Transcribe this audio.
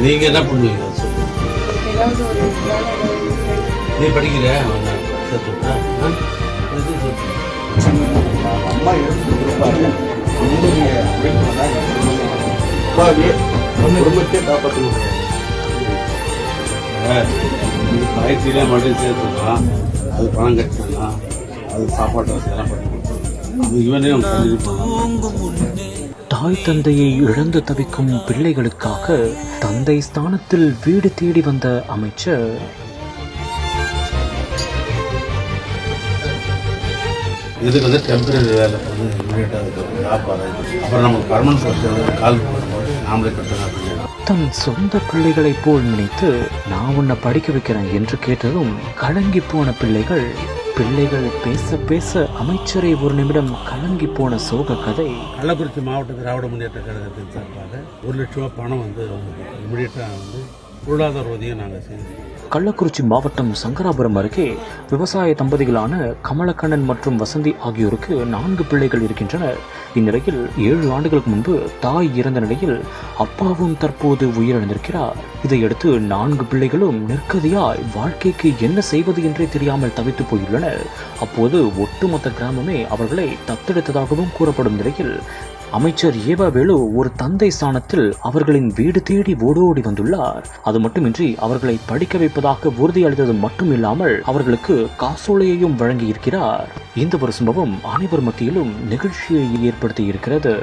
நீங்க என்ன பண்ணுவீங்க சொல்லுங்க. ஏதாவது ஒரு நீ படிக்கிற அம்மா எடுத்து கொடுப்பாங்க. உங்களுடைய அப்பாவே குடும்பத்தை காப்பாற்ற முடியாது. பயிற்சியிலே மட்டும் சேர்த்துக்கலாம், அது பணம் கட்டிடலாம், அது சாப்பாட்டு வசதியெல்லாம் பண்ணி கொடுத்துருவோம். அது இவனே அவங்க பண்ணிருப்பாங்க. தாய் தந்தையை இழந்து தவிக்கும் பிள்ளைகளுக்காக தந்தை ஸ்தானத்தில் வீடு தேடி வந்த அமைச்சர் இதுக்கு வந்து டெம்பரரி வேலை வந்து இமீடியட்டாக ஜாப் அப்புறம் நமக்கு பர்மனன்ட் போஸ்ட் கால் நாமளே கட்டணும். தன் சொந்த பிள்ளைகளைப் போல் நினைத்து நான் உன்னை படிக்க வைக்கிறேன் என்று கேட்டதும் கலங்கி போன பிள்ளைகள் பேச பேச அமைச்சரை ஒரு நிமிடம் கலங்கி போன சோக கதை. கள்ளக்குறிச்சி மாவட்ட திராவிட முன்னேற்ற கழகத்தின் சார்பாக 1 லட்ச ரூபா பணம் வந்து இமீடியட்டாக வந்து பொருளாதார உதவியை நாங்கள் செய்வோம். கள்ளக்குறிச்சி மாவட்டம் சங்கராபுரம் அருகே விவசாய தம்பதிகளான கமலக்கண்ணன் மற்றும் வசந்தி ஆகியோருக்கு 4 பிள்ளைகள் இருக்கின்றனர். இந்நிலையில் 7 ஆண்டுகளுக்கு முன்பு தாய் இறந்த நிலையில் அப்பாவும் தற்போது உயிரிழந்திருக்கிறார். இதையடுத்து 4 பிள்ளைகளும் நிற்கதியாய் வாழ்க்கைக்கு என்ன செய்வது என்றே தெரியாமல் தவித்து போயுள்ளனர். அப்போது ஒட்டுமொத்த கிராமமே அவர்களை தத்தெடுத்ததாகவும் கூறப்படும் நிலையில் அமைச்சர் ஏவாவேலு ஒரு தந்தை ஸ்தானத்தில் அவர்களின் வீடு தேடி ஓடோடி வந்துள்ளார். அது மட்டுமின்றி அவர்களை படிக்க வைப்பதாக உறுதியளித்தது மட்டுமில்லாமல் அவர்களுக்கு காசோலையையும் வழங்கியிருக்கிறார். இந்த ஒரு சம்பவம் அனைவர் மத்தியிலும் நிகழ்ச்சியை ஏற்படுத்தி இருக்கிறது.